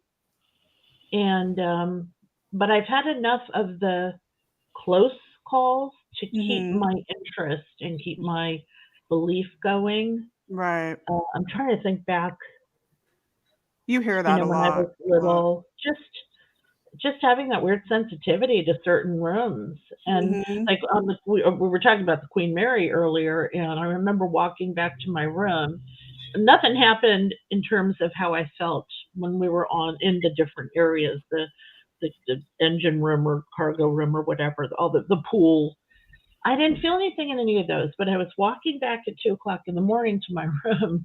And but I've had enough of the close calls to keep Hmm. my interest and keep my belief going. Right. I'm trying to think back, You hear that a when I lot. was little, just having that weird sensitivity to certain rooms. And Hmm. like we were talking about the Queen Mary earlier, and I remember walking back to my room. Nothing happened in terms of how I felt when we were in the different areas, the engine room or cargo room or whatever, all the pool. I didn't feel anything in any of those, but I was walking back at 2 o'clock in the morning to my room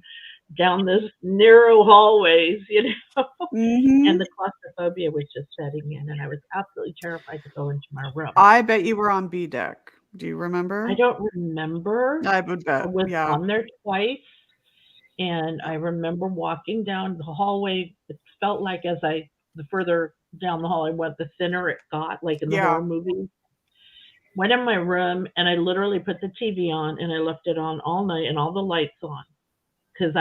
down this narrow hallways, and Hmm. the claustrophobia was just setting in, and I was absolutely terrified to go into my room. I bet you were on B deck. Do you I remember? don't remember. I would I bet. was Yeah. on there twice, and I remember walking down the hallway. It felt like the further down the hall I went, the thinner it got, like in the Yeah. horror movies. Went in my room, and I literally put the TV on, and I left it on all night and all the lights on because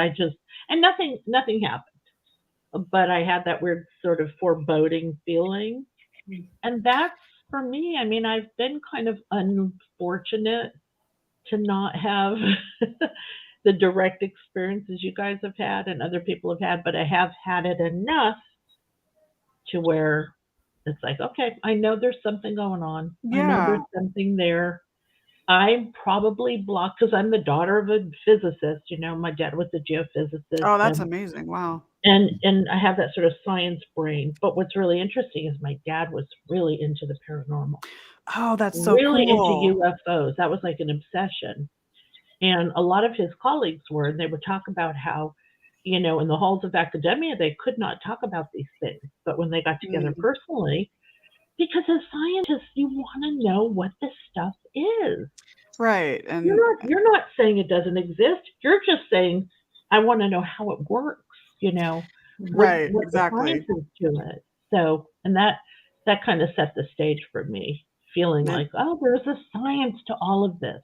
and nothing happened, but I had that weird sort of foreboding feeling. And that's for me. I mean, I've been kind of unfortunate to not have the direct experiences you guys have had and other people have had, but I have had it enough to where it's like, okay, I know there's something going on. I know Yeah. there's something there. I'm probably blocked because I'm the daughter of a physicist. My dad was a geophysicist, Oh, that's and amazing. Wow. and I have that sort of science brain. But what's really interesting is my dad was really into the paranormal, Oh, that's so really into cool. UFOs. That was like an obsession. And a lot of his colleagues were, and they would talk about how in the halls of academia, they could not talk about these things. But when they got together personally, because as scientists, you want to know what this stuff is. Right. And You're not saying it doesn't exist. You're just saying, I want to know how it works, right, what the exactly. science is to it. So, and that kind of set the stage for me, feeling And like, oh, there's a science to all of this.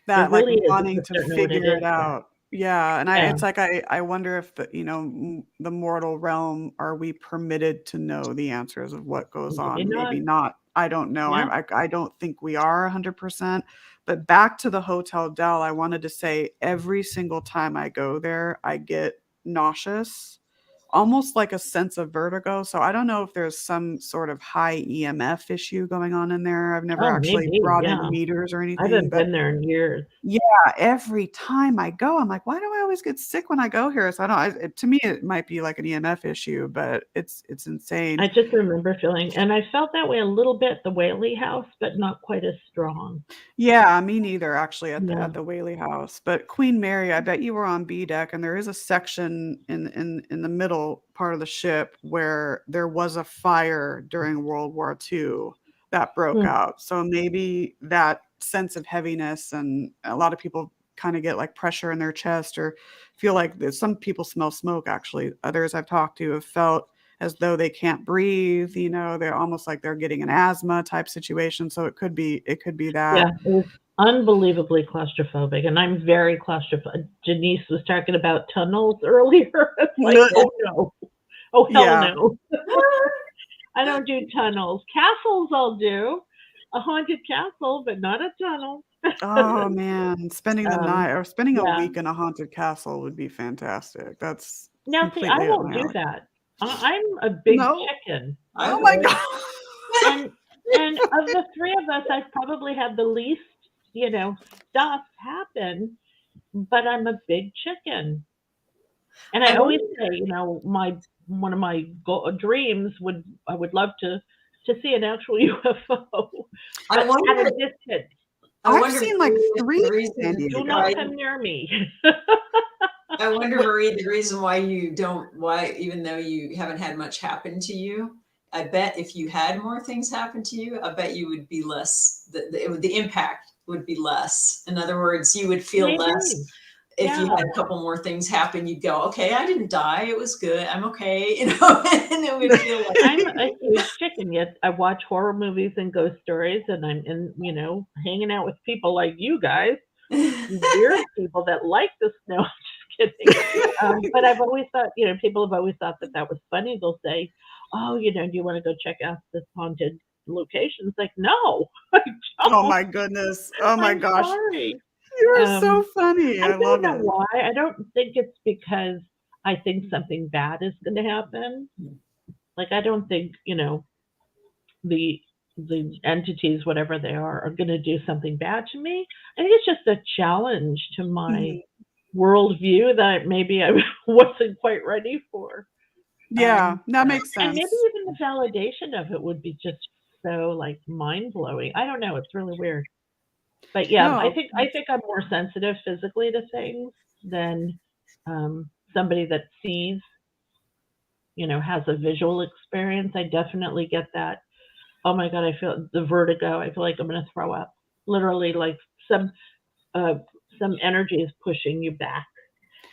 There that, like, really is. I wanting just to don't know what it figure is it yet. out. Yeah, and Yeah. it's like I wonder if the mortal realm, are we permitted to know the answers of what goes Maybe on? not. Maybe not. I don't know. Yeah. I don't think we are 100%. But back to the Hotel Del, I wanted to say every single time I go there, I get nauseous, almost like a sense of vertigo. So I don't know if there's some sort of high EMF issue going on in there. I've never Oh, actually maybe. brought in Yeah. meters or I anything, haven't but been there in years. yeah, every time I go, I'm like, why do I always get sick when I go here? So I don't. To me, it might be like an EMF issue, but it's insane. I just remember feeling, and I felt that way a little bit at the Whaley House, but not quite as strong. Yeah, me neither, actually, at Yeah. the Whaley House. But Queen Mary, I bet you were on B deck, and there is a section in the middle part of the ship where there was a fire during World War II that broke Hmm. out. So maybe that sense of heaviness, and a lot of people kind of get like pressure in their chest or feel like some people smell smoke, actually. Others I've talked to have felt as though they can't breathe, they're almost like they're getting an asthma type situation. So it could be that. Yeah, it was unbelievably claustrophobic, and I'm very claustrophobic. Denise was talking about tunnels earlier. It's like, oh no, oh hell Yeah. no. I don't do tunnels. Castles I'll do, a haunted castle, but not a tunnel. Oh man, spending the night or spending a Yeah. week in a haunted castle would be fantastic. That's Now, see, I completely up won't my do alley. that. I'm a big No. chicken. Oh my god. And of the three of us, I've probably had the least, stuff happen, but I'm a big chicken. And I always say, one of my dreams I would love to see an actual UFO, I but wonder- at a distance. I've seen like 3 in San Do Diego. not come near me. I wonder, Marie, the reason why even though you haven't had much happen to you, I bet if you had more things happen to you, I bet you would be less, the impact would be less. In other words, you would feel Maybe. less. If you Yeah. had a couple more things happen, you'd go, okay, I didn't die. It was good. I'm okay. And it would feel like I'm a huge chicken. Yet I watch horror movies and ghost stories, and I'm hanging out with people like you guys, weird people that like the snow. I'm just kidding. But I've always thought, people have always thought that was funny. They'll say, "Oh, do you want to go check out this haunted location?" It's like, no, I don't. Oh my goodness. Oh my I'm gosh. sorry. You are so funny. I don't love know it. why. I don't think it's because I think something bad is going to happen. Like, I don't think, the entities, whatever they are going to do something bad to me. I think it's just a challenge to my worldview that maybe I wasn't quite ready for. Yeah, that makes sense. And maybe even the validation of it would be just so like mind blowing. I don't know. It's really weird. But yeah, No. I think I'm more sensitive physically to things than somebody that sees, has a visual experience. I definitely get that. Oh my God, I feel the vertigo. I feel like I'm going to throw up. Literally, like some energy is pushing you back.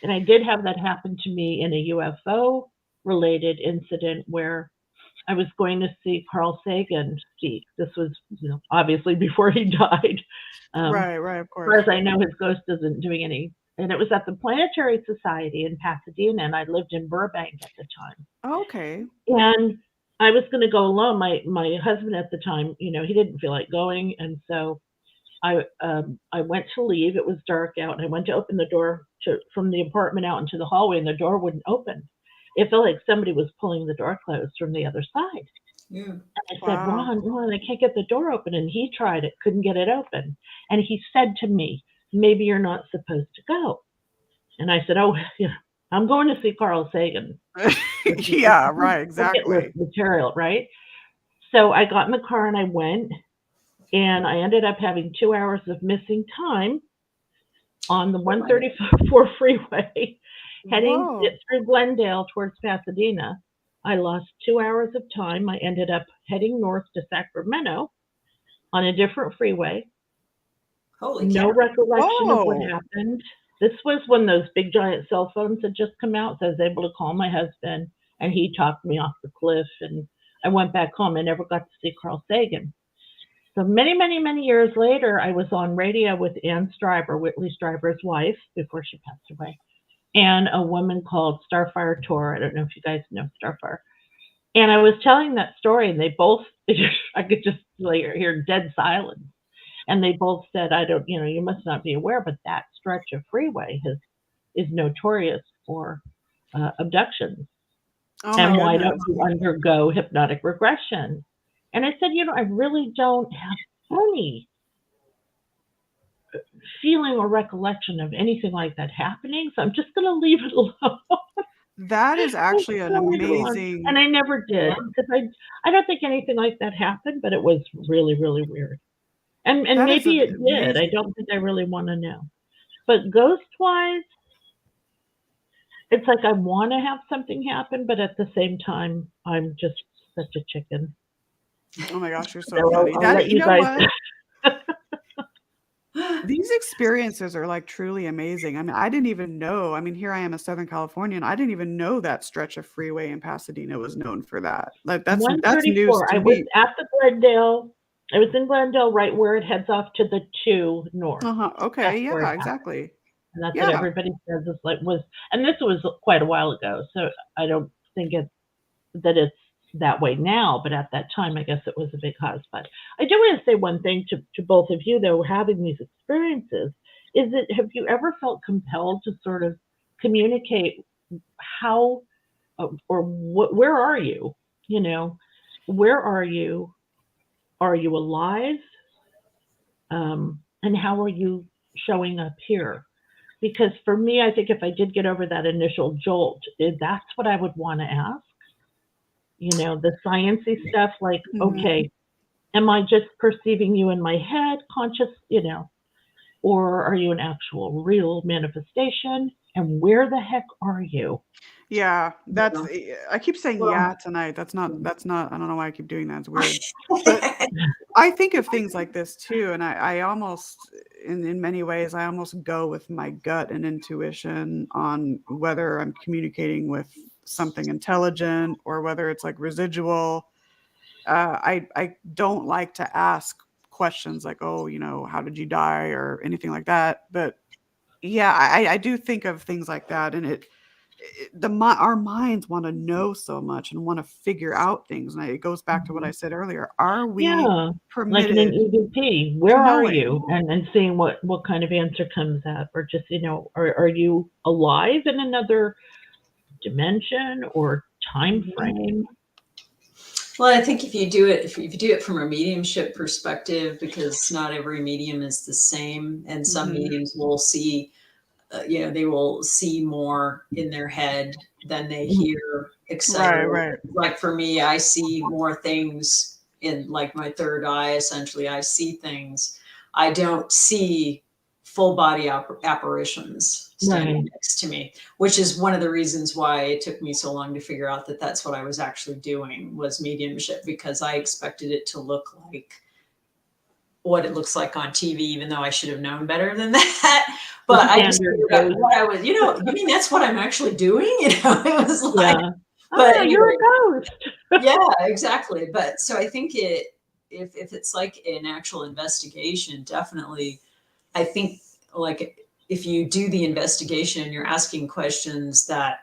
And I did have that happen to me in a UFO related incident where I was going to see Carl Sagan speak. This was, obviously before he died. Right, of As course. far as I know, his ghost isn't doing any. And it was at the Planetary Society in Pasadena, and I lived in Burbank at the time. Okay. And I was going to go alone. My husband at the time, he didn't feel like going, and so I went to leave. It was dark out, and I went to open the door from the apartment out into the hallway, and the door wouldn't open. It felt like somebody was pulling the door closed from the other side. Yeah. And I said, Ron, I can't get the door open. And he tried it, couldn't get it open. And he said to me, maybe you're not supposed to go. And I said, oh, I'm going to see Carl Sagan. Yeah, right, exactly. Material, right? So I got in the car and I went, and I ended up having 2 hours of missing time on the 134 freeway. heading Whoa. through Glendale towards Pasadena. I lost 2 hours of time. I ended up heading north to Sacramento on a different freeway. Holy No cow. recollection of what Whoa. happened. This was when those big giant cell phones had just come out, so I was able to call my husband, and he talked me off the cliff, and I went back home. I never got to see Carl Sagan. So many, many, many years later, I was on radio with Ann Stryber, Whitley Strieber's wife, before she passed away, and a woman called Starfire Tor. I don't know if you guys know Starfire. And I was telling that story, and they both, I could just hear dead silence. And they both said, I don't, you must not be aware, but that stretch of freeway is notorious for abductions. Oh And my why goodness. don't you undergo hypnotic regression? And I said, I really don't have any feeling or recollection of anything like that happening. So I'm just going to leave it alone. That is actually an amazing. And I never did, because I don't think anything like that happened, but it was really, really weird. And That is maybe it did. amazing. I don't think I really want to know. But ghost-wise, it's like I want to have something happen, but at the same time, I'm just such a chicken. Oh my gosh, you're so So funny. I'll let you guys. What? These experiences are like truly amazing. I mean, I didn't even know. I mean, here I am, a Southern Californian. I didn't even know that stretch of freeway in Pasadena was known for that. Like that's news 134. to I was me. at the Glendale. I was in Glendale, right where it heads off to the 2 north. Okay, That's where it yeah, happened. exactly. And that's Yeah. what everybody says is and this was quite a while ago, so I don't think that it's that way now, but at that time, I guess it was a big hotspot. I do want to say one thing to both of you, though, having these experiences, is that have you ever felt compelled to sort of communicate how or where are you? Where are you? Are you alive? And how are you showing up here? Because for me, I think if I did get over that initial jolt, that's what I would want to ask. The sciencey stuff, like, okay, am I just perceiving you in my head, conscious, or are you an actual real manifestation? And where the heck are you? Yeah, I keep saying yeah tonight. That's not, I don't know why I keep doing that. It's weird. But I think of things like this too. And I almost, in many ways, I almost go with my gut and intuition on whether I'm communicating with something intelligent or whether it's like residual. I don't like to ask questions like, oh, how did you die or anything like that. But yeah, I do think of things like that, and our minds want to know so much and want to figure out things, and it goes back to what I said earlier. Are we like in an permitted EVP, where to are knowing? you? And seeing what kind of answer comes up, or just, are you alive in another dimension or time frame? Well, I think if you do it from a mediumship perspective, because not every medium is the same, and some mediums will see, they will see more in their head than they hear, etc. Right. Like for me, I see more things in like my third eye. Essentially, I see things. I don't see full body apparitions standing next to me, which is one of the reasons why it took me so long to figure out that that's what I was actually doing, was mediumship, because I expected it to look like what it looks like on TV, even though I should have known better than that. But I just figured out what I was, you mean that's what I'm actually doing? It was like, but anyway, you're a ghost. Yeah, exactly. But so I think if it's like an actual investigation, definitely, I think, like, if you do the investigation and you're asking questions that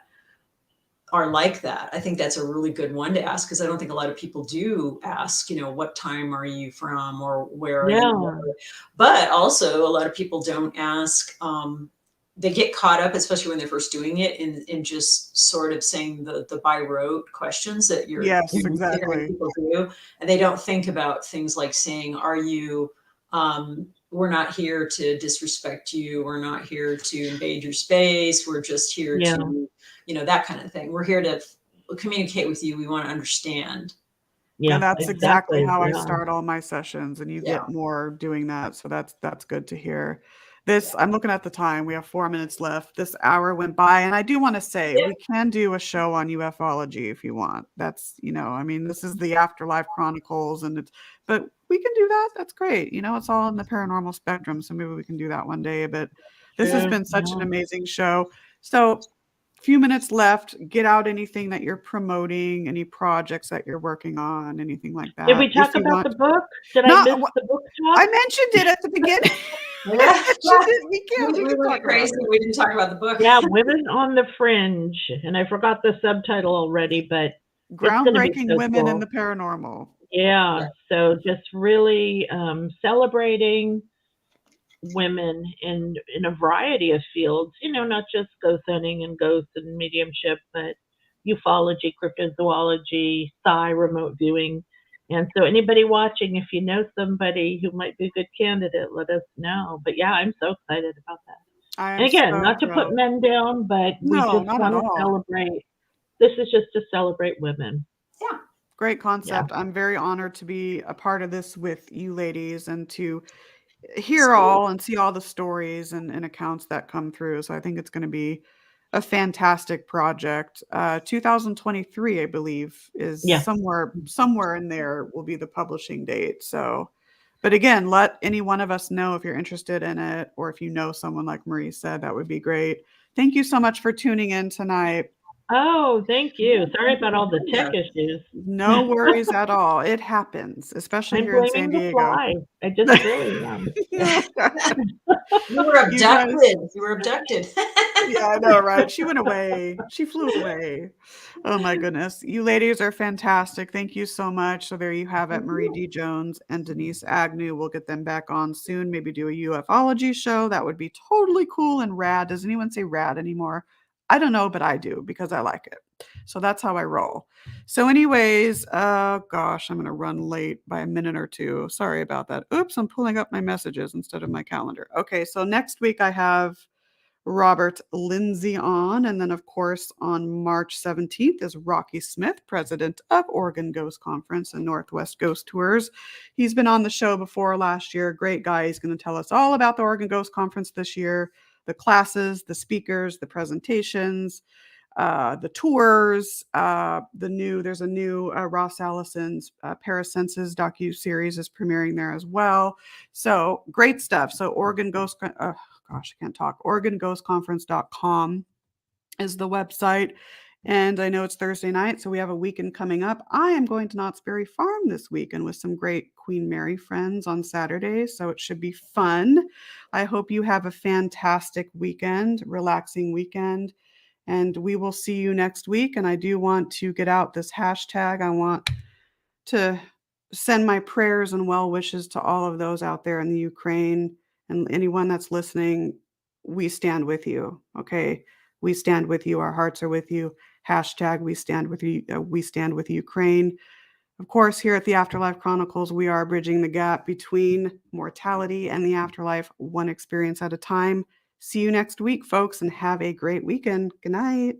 are like that, I think that's a really good one to ask, because I don't think a lot of people do ask, what time are you from, or where are you? But also a lot of people don't ask. They get caught up, especially when they're first doing it, in just sort of saying the by rote questions that you're exactly. people do, and they don't think about things like saying, "Are you?" We're not here to disrespect you. We're not here to invade your space. We're just here to, that kind of thing. We're here to communicate with you. We want to understand. Yeah, and that's exactly how I start all my sessions, and you get more doing that. So that's good to hear. I'm looking at the time. We have 4 minutes left. This hour went by, and I do want to say we can do a show on ufology if you want. That's, I mean, this is the Afterlife Chronicles, but we can do that. That's great. It's all in the paranormal spectrum, so maybe we can do that one day. But this has been such an amazing show. So, few minutes left. Get out anything that you're promoting, any projects that you're working on, anything like that. Did we talk about the book? Did I miss the book talk? I mentioned it at the beginning. We can went crazy. We didn't talk about the book. Yeah, Women on the Fringe, and I forgot the subtitle already, but Groundbreaking Women in the Paranormal. Yeah, so just really celebrating women in a variety of fields, not just ghost hunting and ghosts and mediumship, but ufology, cryptozoology, psi, remote viewing. And so anybody watching, if you know somebody who might be a good candidate, let us know. But yeah, I'm so excited about that. And again, not to put men down, but we just want to celebrate. This is just to celebrate women. Yeah. Great concept. Yeah. I'm very honored to be a part of this with you ladies and to hear all and see all the stories and accounts that come through. So I think it's going to be a fantastic project. 2023, I believe, is somewhere in there will be the publishing date. So, but again, let any one of us know if you're interested in it, or if you know someone, like Marie said, that would be great. Thank you so much for tuning in tonight. Oh, thank you. Sorry about all the tech issues. No worries at all. It happens, especially here in San Diego. I just really am. You were abducted. You were abducted. Yeah, I know, right? She went away. She flew away. Oh my goodness. You ladies are fantastic. Thank you so much. So there you have it, Marie D. Jones and Denise Agnew. We'll get them back on soon. Maybe do a ufology show. That would be totally cool and rad. Does anyone say rad anymore? I don't know, but I do because I like it. So that's how I roll. So anyways, gosh, I'm going to run late by a minute or two. Sorry about that. Oops, I'm pulling up my messages instead of my calendar. Okay, so next week I have Robert Lindsay on. And then, of course, on March 17th is Rocky Smith, president of Oregon Ghost Conference and Northwest Ghost Tours. He's been on the show before last year. Great guy. He's going to tell us all about the Oregon Ghost Conference this year. The classes, the speakers, the presentations, the tours, there's a new Ross Allison's Parasenses docu-series is premiering there as well. So great stuff. So OregonGhostConference.com is the website. And I know it's Thursday night, so we have a weekend coming up. I am going to Knott's Berry Farm this weekend with some great Queen Mary friends on Saturday, so it should be fun. I hope you have a fantastic weekend, relaxing weekend, and we will see you next week. And I do want to get out this hashtag. I want to send my prayers and well wishes to all of those out there in the Ukraine and anyone that's listening. We stand with you, okay? We stand with you. Our hearts are with you. Hashtag we stand with you. We stand with Ukraine. Of course, here at the Afterlife Chronicles, we are bridging the gap between mortality and the afterlife, one experience at a time. See you next week, folks, and have a great weekend. Good night.